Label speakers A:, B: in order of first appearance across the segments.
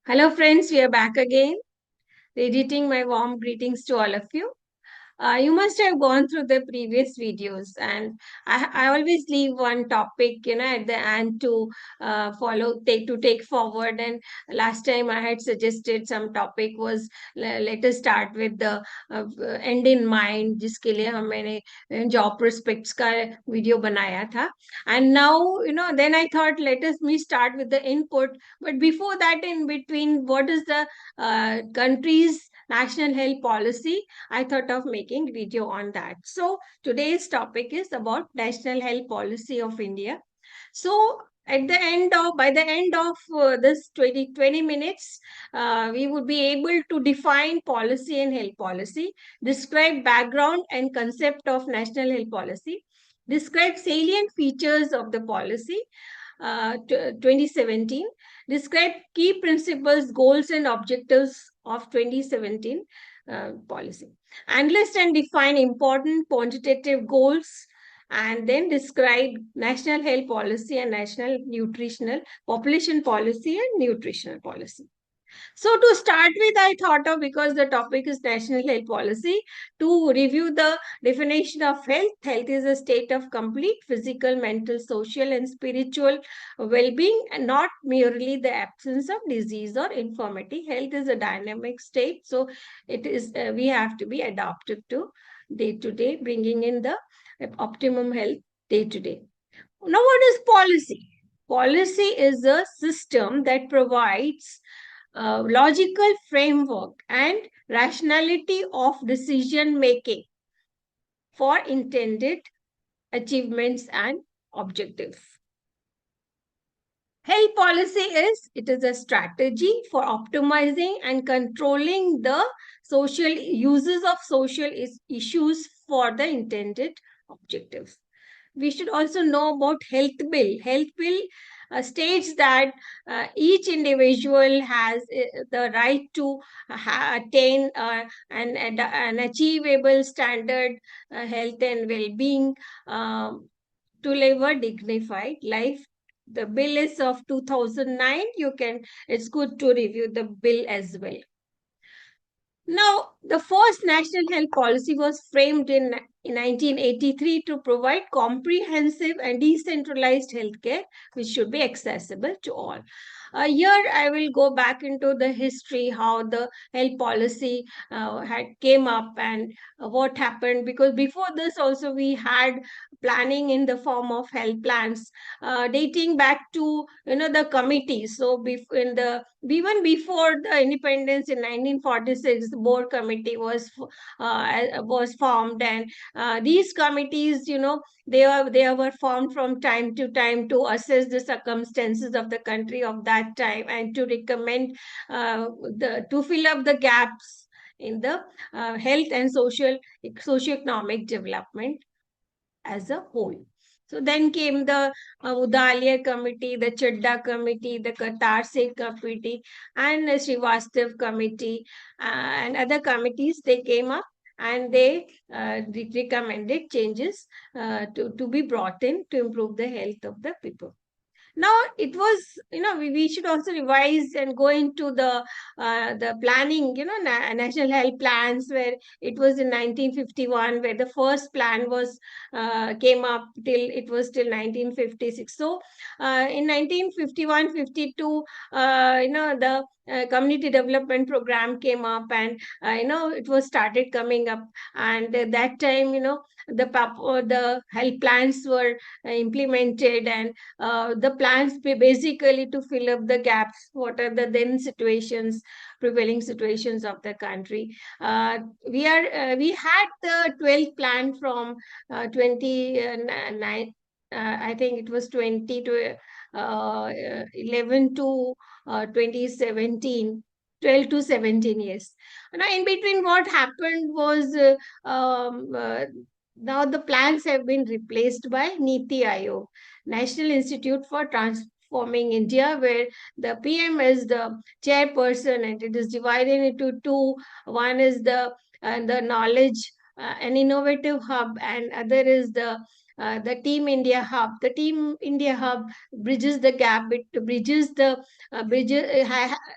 A: Hello, friends. We are back again. Reading my warm greetings to all of you. You must have gone through the previous videos, and I always leave one topic, at the end to take forward. And last time I had suggested some topic was let us start with the end in mind, जिसके लिए मैंने job prospects का video बनाया था. And now, then I thought let us me start with the input. But before that, in between, what is the country's national health policy? I thought of making video on that. So today's topic is about national health policy of India. So at the end of by the end of this 20 minutes, we would be able to define policy and health policy, describe background and concept of national health policy, describe salient features of the policy, 2017, describe key principles, goals, and objectives of 2017 policy, analyze and define important quantitative goals, and then describe national health policy and national nutritional population policy and nutritional policy. So to start with, I thought of, because the topic is national health policy, to review the definition of health. Health is a state of complete physical, mental, social, and spiritual well-being, and not merely the absence of disease or infirmity. Health is a dynamic state, so it is we have to be adaptive to day, bringing in the optimum health day to day. Now, what is policy? Policy is a system that provides logical framework and rationality of decision making for intended achievements and objectives. Health policy is a strategy for optimizing and controlling the social uses of social issues for the intended objectives. We should also know about health bill. Health bill states that each individual has the right to attain an achievable standard health and well-being, to live a dignified life. The bill is of 2009. It's good to review the bill as well. Now, the first national health policy was framed in 1983 to provide comprehensive and decentralized healthcare, which should be accessible to all. Here, I will go back into the history, how the health policy had came up and what happened. Because before this, also we had planning in the form of health plans, dating back to the committees. So, even before the independence in 1946, the board committee was formed, and these committees, they were formed from time to time to assess the circumstances of the country of that time and to recommend to fill up the gaps in the health and socioeconomic development as a whole. So then came the Udalia committee, the Chadda committee, the Qatar Sikh committee, and the Srivastav committee, and other committees. They came up and they recommended changes to be brought in to improve the health of the people. Now it was, we should also revise and go into the planning, national health plans, where it was in 1951 where the first plan was came up till 1956. So in 1951-52, the community development program came up, and it was started coming up. And at that time, the health plans were implemented, and the plans basically to fill up the gaps, what are the then prevailing situations of the country. We had the 12th plan from 29, I think it was 20 to 11 to 2017. 12 to 17 years. Now, in between, what happened was now the plans have been replaced by Niti Aayog, National Institute for Transforming India, where the PM is the chairperson, and it is divided into two. One is the knowledge, an innovative hub, and other is the the Team India Hub. The Team India Hub bridges the gap, it bridges the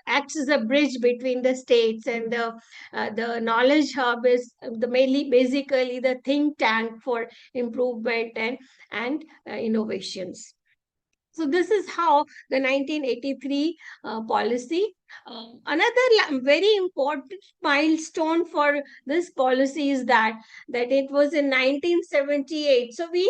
A: acts as a bridge between the states, and the Knowledge Hub is the mainly basically the think tank for improvement and innovations. So this is how the 1983 policy. Another very important milestone for this policy is that it was in 1978. So we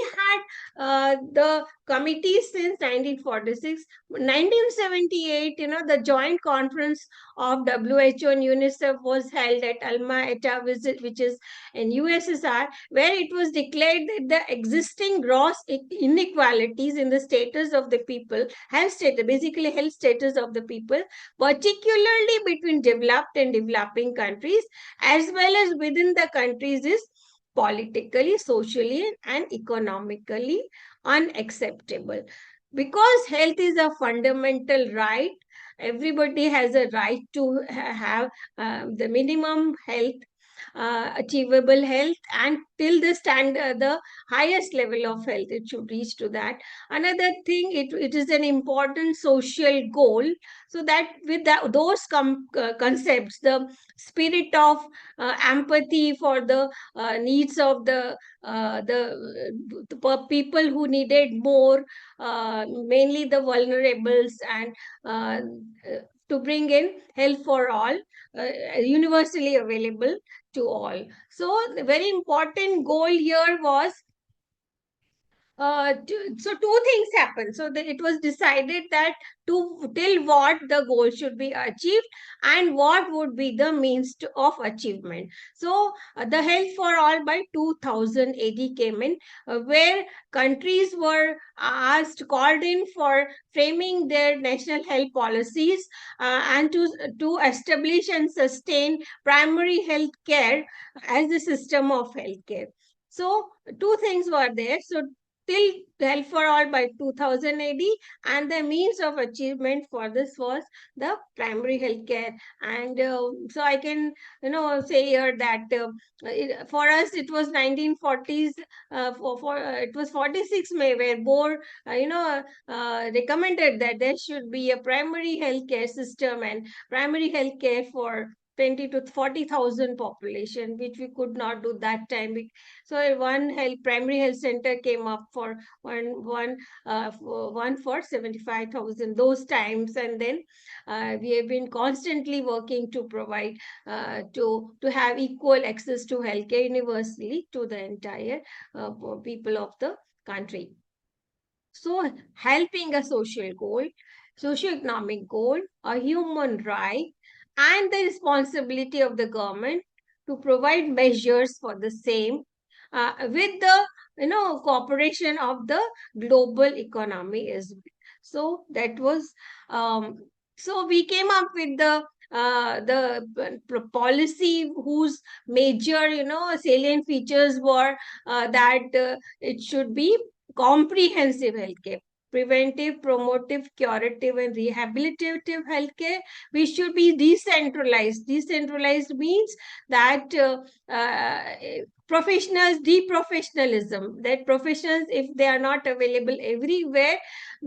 A: had the committee since 1946. 1978, the joint conference of WHO and UNICEF was held at Alma Ata, which is in USSR, where it was declared that the existing gross inequalities in the status of the people, health status, basically health status of the people, particularly between developed and developing countries, as well as within the countries, is politically, socially, and economically unacceptable. Because health is a fundamental right, everybody has a right to have the minimum health, achievable health, and till the standard, the highest level of health it should reach to that. Another thing, it is an important social goal, so that with those concepts, the spirit of empathy for the needs of the people who needed more, mainly the vulnerables, and to bring in health for all, universally available to all. So the very important goal here was, so two things happened. So it was decided that to till what the goal should be achieved, and what would be the means of achievement. So the health for all by 2000 AD came in, where countries were called in for framing their national health policies, and to establish and sustain primary health care as a system of health care. So two things were there. So till health for all by 2000 AD, and the means of achievement for this was the primary health care. And so I can say here that for us it was 1940s, it was 46 May, where Bohr recommended that there should be a primary health care system and primary health care for 20 to 40,000 population, which we could not do that time. So one primary health center came up for one for 75,000 those times, and then we have been constantly working to provide, to have equal access to healthcare universally to the entire people of the country. So helping a social goal, socio-economic goal, a human right, and the responsibility of the government to provide measures for the same, with the cooperation of the global economy as well. So that was, so we came up with the policy whose major salient features were that it should be comprehensive healthcare, preventive, promotive, curative, and rehabilitative healthcare. We should be decentralized. Decentralized means that professionals, deprofessionalism, that professionals, if they are not available everywhere,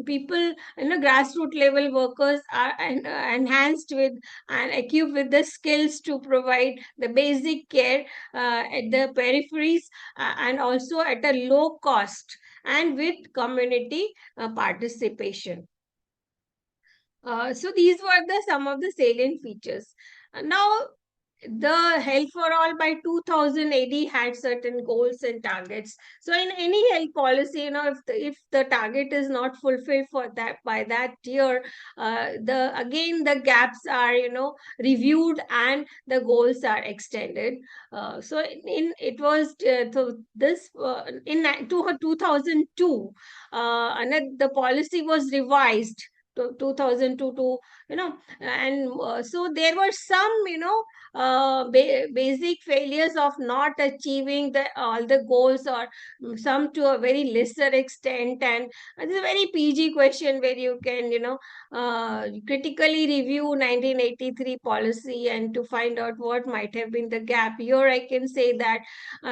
A: people, grassroots level workers are enhanced with and equipped with the skills to provide the basic care at the peripheries, and also at a low cost, and with community participation. So these were some of the salient features. Now, the health for all by 2000 AD had certain goals and targets. So in any health policy, if the target is not fulfilled for that by that year, the gaps are reviewed, and the goals are extended. So in it was so this in 2002, the policy was revised 2002 to, and so there were some, basic failures of not achieving all the goals, or some to a very lesser extent. And it's a very PG question where you can, critically review 1983 policy and to find out what might have been the gap. Here I can say that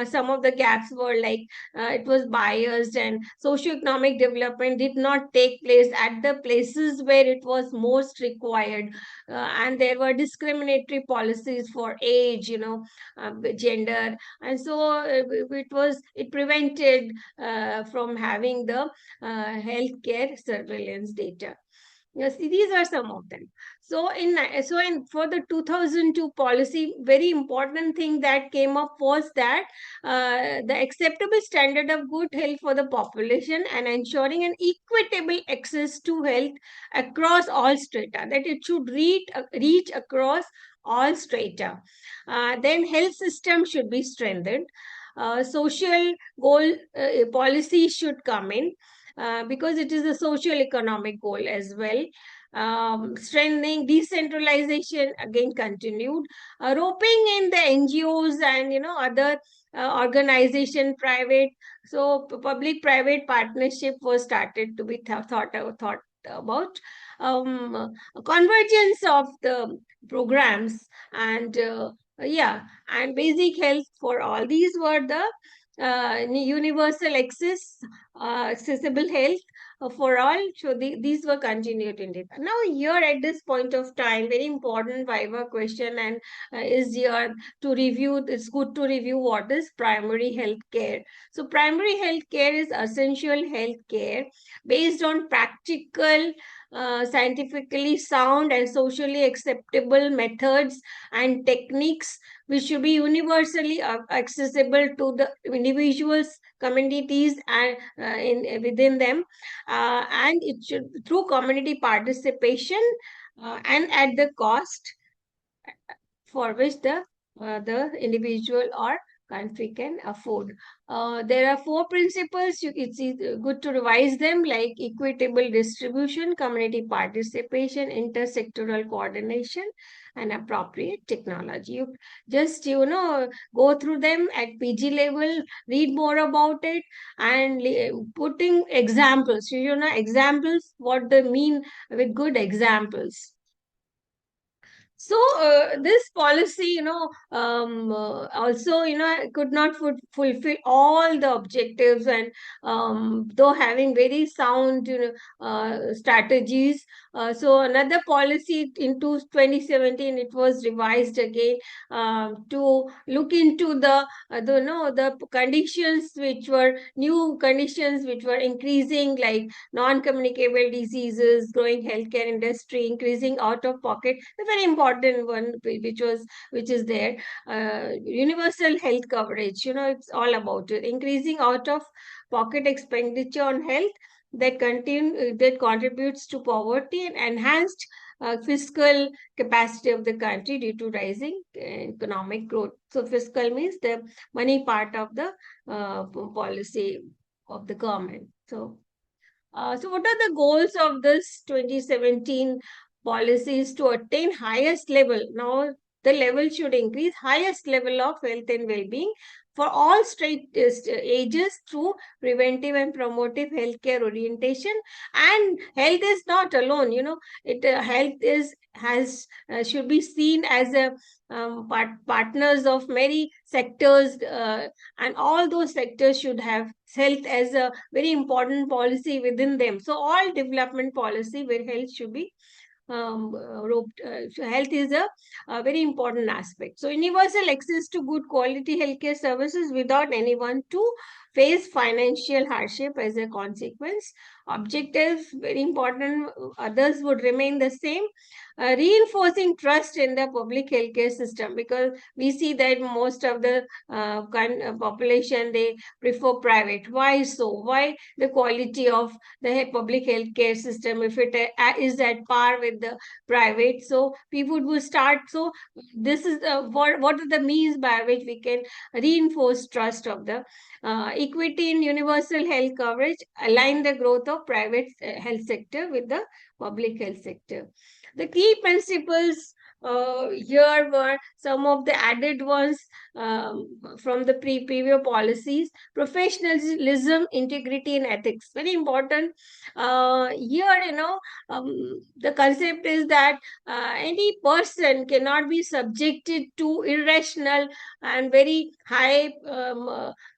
A: some of the gaps were like, it was biased, and socioeconomic development did not take place at the places where it was most required, and there were discriminatory policies for age, gender, and so it prevented from having the healthcare surveillance data. Yes, these are some of them. So in for the 2002 policy, very important thing that came up was that the acceptable standard of good health for the population, and ensuring an equitable access to health across all strata, that it should reach across all strata. Then health system should be strengthened. Social goal policy should come in, because it is a social economic goal as well. Strengthening decentralization again continued, roping in the NGOs and other organization, private. So public private partnership was started to be thought about. Convergence of the programs, and yeah, and basic health for all. These were the universal access, accessible health for all. So these were continued in it. Now here at this point of time, very important Viva question, and is here to review. It's good to review what is primary health care. So primary health care is essential health care based on practical, scientifically sound and socially acceptable methods and techniques, which should be universally accessible to the individuals, communities, and within them, and it should through community participation, and at the cost for which the individual or country can afford. There are four principles. It's good to revise them, like equitable distribution, community participation, intersectoral coordination, and appropriate technology. You just go through them at PG level, read more about it, and putting examples. Examples, what they mean with good examples. So this policy, also, could not fulfill all the objectives, and though having very sound, strategies. So another policy into 2017, it was revised again, to look into the conditions which were new conditions which were increasing, like non-communicable diseases, growing healthcare industry, increasing out of pocket. A very important one, which is there. Universal health coverage. It's all about it. Increasing out of pocket expenditure on health that contributes to poverty, and enhanced fiscal capacity of the country due to rising economic growth. So fiscal means the money part of the policy of the government. So what are the goals of this 2017 policies? To attain highest level? Now, the level should increase, highest level of health and well-being for all ages through preventive and promotive healthcare orientation. And health is not alone. Health should be seen as a partners of many sectors, and all those sectors should have health as a very important policy within them. So all development policy where health should be so health is a very important aspect. So universal access to good quality healthcare services without anyone to face financial hardship as a consequence. Objectives, very important. Others would remain the same. Reinforcing trust in the public healthcare system, because we see that most of the population, they prefer private. Why so? Why the quality of the public healthcare system, if it is at par with the private? So people will start. So this is what are the means by which we can reinforce trust of the equity in universal health coverage, align the growth of private health sector with the public health sector. The key principles here were some of the added ones from the previous policies. Professionalism, integrity, and ethics, very important. Here, the concept is that any person cannot be subjected to irrational and very high,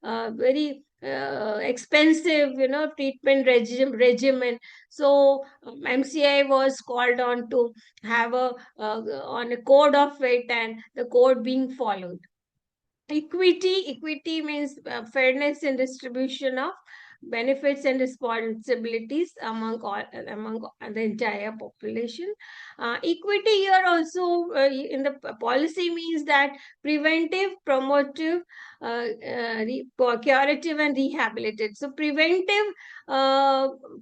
A: very expensive, treatment regimen. So MCI was called on to have on a code of it, and the code being followed. Equity means fairness in distribution of benefits and responsibilities among the entire population. Equity here also in the policy means that preventive, promotive, curative, and rehabilitative. So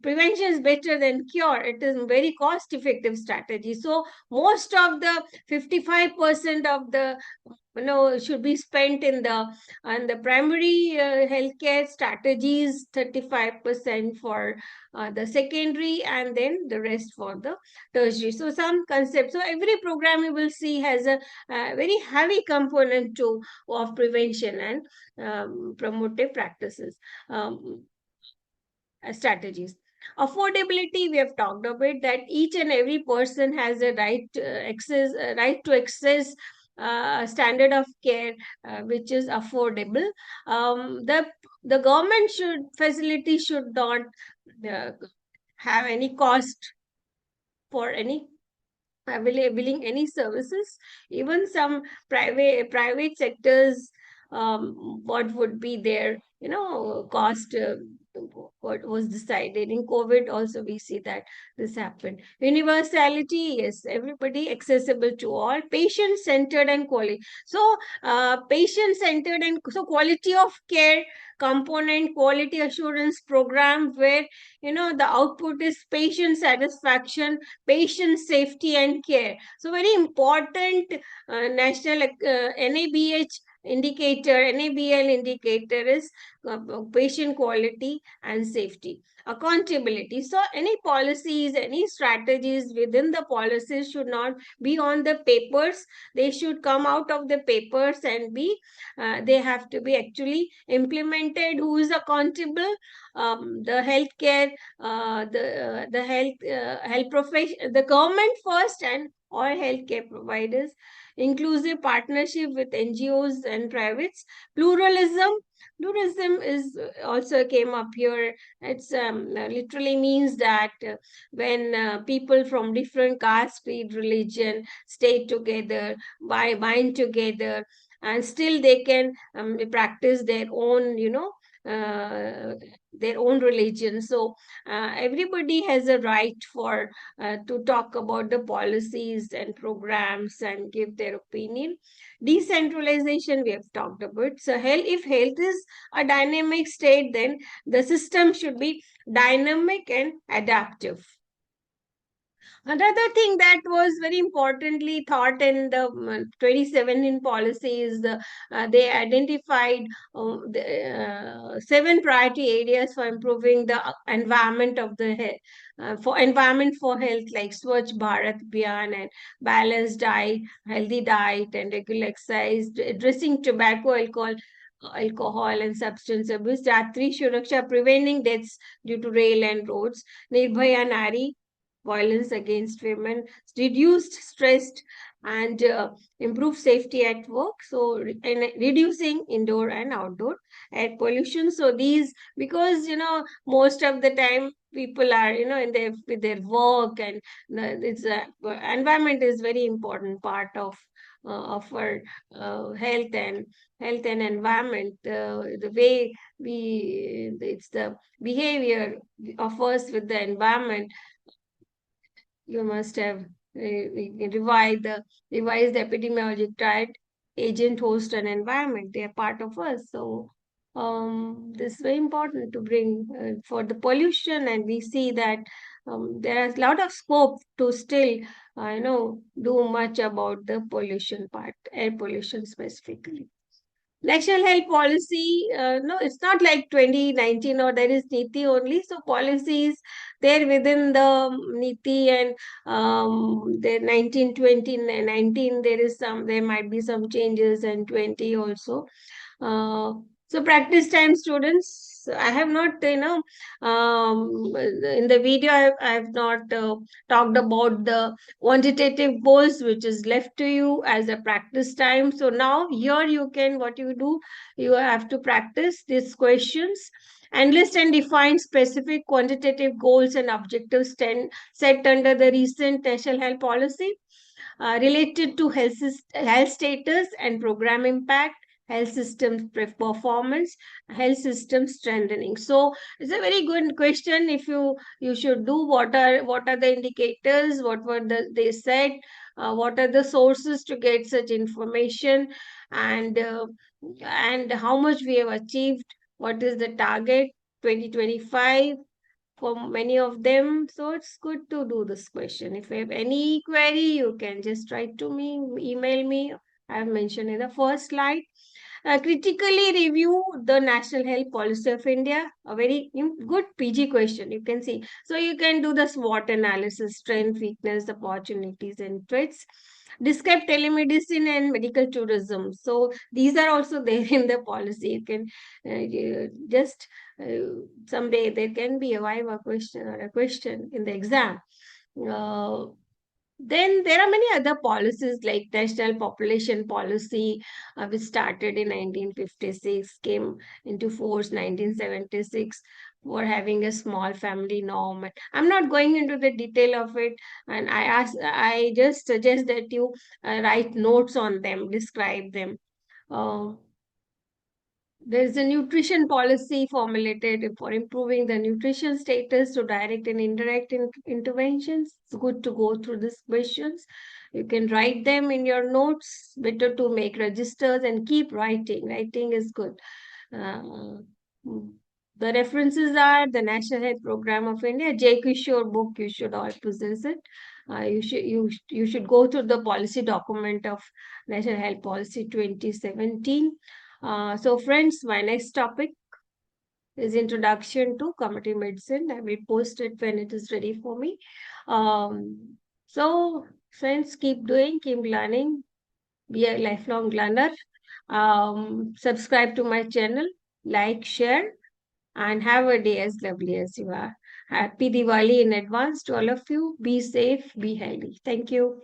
A: prevention is better than cure. It is very cost effective strategy. So most of the 55% of the should be spent in the primary healthcare strategies, 35% for the secondary, and then the rest for the tertiary. So some concepts, so every program you will see has a very heavy component to of prevention and promotive practices, strategies. Affordability, we have talked about that each and every person has a right to access standard of care which is affordable. The government should not uh, have any cost for any availing any services. Even some private sectors, what would be their cost, what was decided in COVID also, we see that this happened. Universality, yes, everybody accessible to all, patient centered and quality. So patient centered and so quality of care component, quality assurance program, where the output is patient satisfaction, patient safety and care. So very important national NABH indicator, NABL indicator is patient quality and safety. Accountability. So any policies, any strategies within the policies should not be on the papers. They should come out of the papers and be, they have to be actually implemented. Who is accountable? The healthcare, the health profession, the government first, and all healthcare providers. Inclusive partnership with NGOs and privates. Pluralism is also came up here. It's literally means that when people from different caste, creed, religion stay together, bind together, and still they can practice uh, their own religion. So everybody has a right for to talk about the policies and programs and give their opinion. Decentralization, we have talked about. So if health is a dynamic state, then the system should be dynamic and adaptive. Another thing that was very importantly thought in the 2017 policy is they identified the 7 priority areas for improving the environment of the for environment for health, like Swachh Bharat Abhiyan and balanced diet, healthy diet, and regular exercise, addressing tobacco, alcohol and substance abuse, Jatri Suraksha, preventing deaths due to rail and roads, Nirbhaya Nari, violence against women, reduced stress, and improved safety at work. So, and reducing indoor and outdoor air pollution. So these, because most of the time people are in their with their work, and it's environment is very important part of our health and environment. The way it's the behavior of us with the environment. You must have revised the epidemiologic triad, agent, host, and environment. They are part of us. So this is very important to bring for the pollution, and we see that there is a lot of scope to still, do much about the pollution part, air pollution specifically. National health policy, no, it's not like 2019 or there is NITI only. So policies there within the NITI and the 1920 19 there is some, there might be some changes, and 20 also. uh, so practice time students, I have not, in the video, I have not talked about the quantitative goals which is left to you as a practice time. So now here you can, what you do, you have to practice these questions and list and define specific quantitative goals and objectives set under the recent national health policy related to health status and program impact, health system performance, health system strengthening. So it's a very good question. If you should do, what are the indicators, what were they said, what are the sources to get such information, and how much we have achieved, what is the target 2025 for many of them. So it's good to do this question. If you have any query, you can just write to me, email me. I have mentioned in the first slide. Critically review the National Health Policy of India. A very good PG question, you can see. So you can do the SWOT analysis, strength, weakness, opportunities, and threats. Describe telemedicine and medical tourism. So these are also there in the policy. You can just someday there can be a viva question or a question in the exam. Uh, then there are many other policies like National Population Policy, which started in 1956, came into force 1976 for having a small family norm. I'm not going into the detail of it, and I just suggest that you write notes on them, describe them. Uh, there is a nutrition policy formulated for improving the nutrition status to direct and indirect interventions. It's good to go through these questions. You can write them in your notes. Better to make registers and keep writing. Writing is good. Uh, the references are the National Health Program of India, J. Kishore book. You should all possess it. You should go through the policy document of National Health Policy 2017. So friends, my next topic is introduction to community medicine. I will post it when it is ready for me. So friends, keep doing, keep learning, be a lifelong learner. Subscribe to my channel, like, share, and have a day as lovely as you are. Happy Diwali in advance to all of you. Be safe, be healthy. Thank you.